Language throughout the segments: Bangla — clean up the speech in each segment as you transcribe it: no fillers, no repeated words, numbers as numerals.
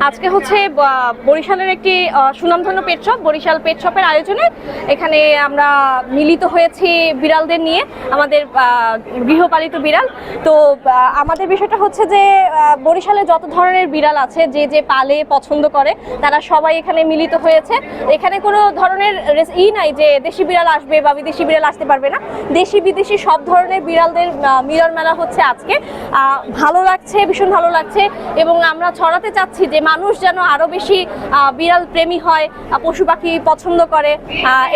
আজকে হচ্ছে বরিশালের একটি সুনামধন্য পেট শপ, বরিশাল পেট শপের আয়োজনে এখানে আমরা মিলিত হয়েছি বিড়ালদের নিয়ে, আমাদের গৃহপালিত বিড়াল। তো আমাদের বিষয়টা হচ্ছে যে বরিশালে যত ধরনের বিড়াল আছে, যে যে পালে পছন্দ করে তারা সবাই এখানে মিলিত হয়েছে। এখানে কোনো ধরনের নাই যে দেশি বিড়াল আসবে বা বিদেশি বিড়াল আসতে পারবে না, দেশি বিদেশি সব ধরনের বিড়ালদের মিলন মেলা হচ্ছে আজকে। ভালো লাগছে, ভীষণ ভালো লাগছে, এবং আমরা ছড়াতে চাচ্ছি যে মানুষ যেন আরো বেশি বিড়াল প্রেমী হয়, পশু পাখি পছন্দ করে।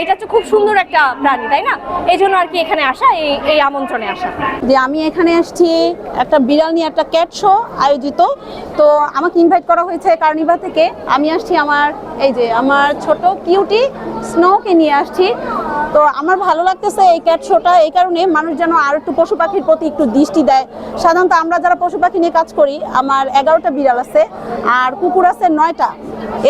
এটা হচ্ছে খুব সুন্দর একটা প্রাণী, তাই না? এই জন্য আর কি এখানে আসা, এই আমন্ত্রণে আসা। যে আমি এখানে আসছি একটা বিড়াল নিয়ে একটা ক্যাট শো আয়োজিত, তো আমাকে ইনভাইট করা হয়েছে কার্নিভা থেকে। আমি আসছি আমার ছোট কিউটি স্নোকে নিয়ে আসছি। তো আমার ভালো লাগতেছে এই ক্যাট শোটা, এই কারণে মানুষ যেন আর একটু পশু পাখির প্রতি একটু দৃষ্টি দেয়। সাধারণত আমরা যারা পশু পাখি নিয়ে কাজ করি, আমার 11টা বিড়াল আছে আর কুকুর আছে 9টা,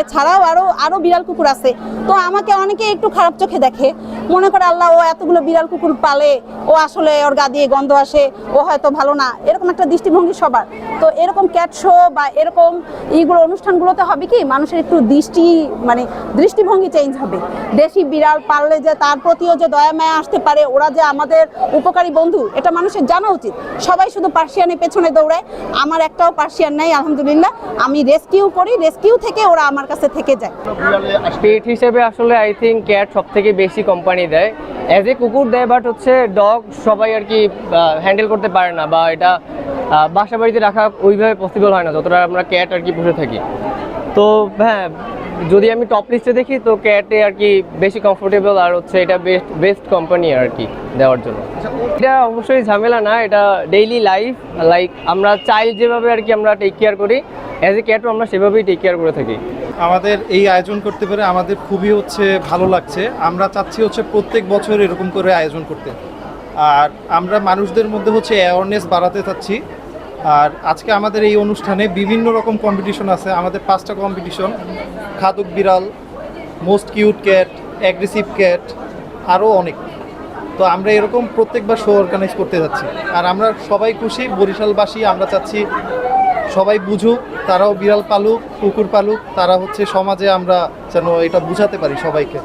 এছাড়াও আরো বিড়াল কুকুর আছে। তো আমাকে অনেকে একটু খারাপ চোখে দেখে, মনে করে আল্লাহ ও এতগুলো বিড়াল কুকুর পালে, ও আসলে ওর গা দিয়ে গন্ধ আসে, ও হয়তো ভালো না, এরকম একটা দৃষ্টিভঙ্গি সবার। তো এরকম ক্যাট শো বা এরকম এইগুলো অনুষ্ঠানগুলোতে হবে কি, মানুষের একটু দৃষ্টিভঙ্গি চেঞ্জ হবে। দেশি বিড়াল পাললে যে তার প্রতিও যে দয়া মায়া আসতে পারে, ওরা যে আমাদের উপকারী বন্ধু, এটা মানুষের জানা উচিত। সবাই শুধু পার্সিয়ানের পেছনে দৌড়ায়, আমার একটাও পার্সিয়ান নাই আলহামদুলিল্লাহ। আমি রেস্কিউ করি, রেস্কিউ থেকে ওরা আমার কাছে থেকে যায়। পেট হিসেবে আসলে আই থিঙ্ক ক্যাট সব থেকে বেশি কোম্পানি দেয়, অ্যাজ এ কুকুর দেয়, বাট হচ্ছে ডগ সবাই আর কি হ্যান্ডেল করতে পারে না, বা এটা বাসা বাড়িতে রাখা ওইভাবে পসিবল হয় না যতটা আমরা ক্যাট আর কি পুষে থাকি। তো হ্যাঁ, যদি আমি টপ লিস্টে দেখি তো ক্যাটে আর কি বেশি কমফোর্টেবল, আর হচ্ছে এটা বেস্ট কোম্পানি আর কি দেওয়ার জন্য। এটা অবশ্যই ঝামেলা না, এটা ডেইলি লাইফ, লাইক আমরা চাইল্ড যেভাবে আর কি আমরা টেক কেয়ার করি, অ্যাজ এ ক্যাটও আমরা সেভাবেই টেক কেয়ার করে থাকি। আমাদের এই আয়োজন করতে পেরে আমাদের খুবই ভালো লাগছে। আমরা চাচ্ছি প্রত্যেক বছর এরকম করে আয়োজন করতে, আর আমরা মানুষদের মধ্যে অ্যাওয়ারনেস বাড়াতে চাচ্ছি। আর আজকে আমাদের এই অনুষ্ঠানে বিভিন্ন রকম কম্পিটিশন আছে, আমাদের 5টা কম্পিটিশন, খাদক বিড়াল, most cute cat, aggressive cat, আরও অনেক। তো আমরা এরকম প্রত্যেকবার শো অর্গানাইজ করতে যাচ্ছি, আর আমরা সবাই খুশি, বরিশালবাসী। আমরা চাচ্ছি সবাই বুঝুক, তারাও বিড়াল পালুক, কুকুর পালুক, তারা সমাজে আমরা যেন এটা বুঝাতে পারি সবাইকে।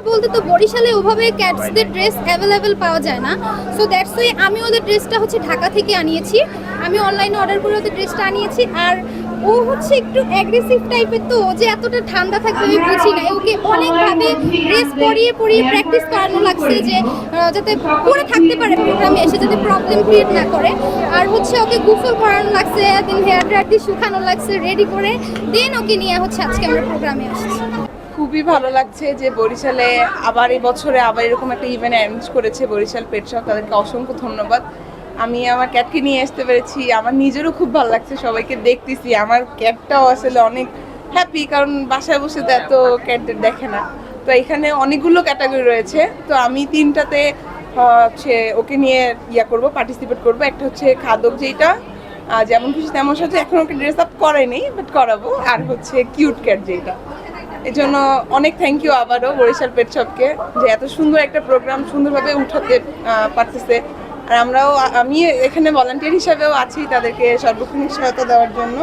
বলতে তো বরিশালে ওভাবে ক্যাটসদের ড্রেস অ্যাভেলেবেল পাওয়া যায় না, সো দ্যাটস ওয়াই আমি ওদের ড্রেসটা ঢাকা থেকে আনিয়েছি। আমি অনলাইনে অর্ডার করে ওদের ড্রেসটা আনিয়েছি। আর ও একটু অ্যাগ্রেসিভ টাইপের, তো ও যে এতটা ঠান্ডা থাকবে আমি বুঝি না। ওকে অনেকভাবে ড্রেস পরিয়ে প্র্যাকটিস করানো লাগছে, যে যাতে পরে থাকতে পারে প্রোগ্রামে এসে, যাতে প্রবলেম ক্রিয়েট না করে। আর ওকে গোসল করানো লাগছে, দেন হেয়ার ড্রায়ার দিয়ে শুকানো লাগছে, রেডি করে দেন ওকে নিয়ে আজকে আমরা প্রোগ্রামে আসছি। খুবই ভালো লাগছে যে বরিশালে আবার এই বছরে আবার এরকম একটা ইভেন্ট অ্যারেঞ্জ করেছে বরিশাল পেট শপ, তাদেরকে অসংখ্য ধন্যবাদ। আমি আমার ক্যাটকে নিয়ে আসতে পেরেছি, আমার নিজেরও খুব ভালো লাগছে, সবাইকে দেখতেছি। আমার ক্যাটটাও আসলে অনেক হ্যাপি, কারণ বাসায় বসে তো এত ক্যাটদের দেখে না। তো এখানে অনেকগুলো ক্যাটাগরি রয়েছে, তো আমি 3টাতে ওকে নিয়ে পার্টিসিপেট করবো। একটা খাদক, যেটা যেমন খুশি তেমন সাথে, এখন ওকে ড্রেস আপ করাইনি, বাট করাবো। আর কিউট ক্যাট, যেটা এই জন্য অনেক থ্যাংক ইউ আবারও বরিশাল পেট শপকে, যে এত সুন্দর একটা প্রোগ্রাম সুন্দরভাবে উঠাতে পারতেছে। আর আমি এখানে ভলান্টিয়ার হিসাবেও আছি তাদেরকে সর্বক্ষণিক সহায়তা দেওয়ার জন্য।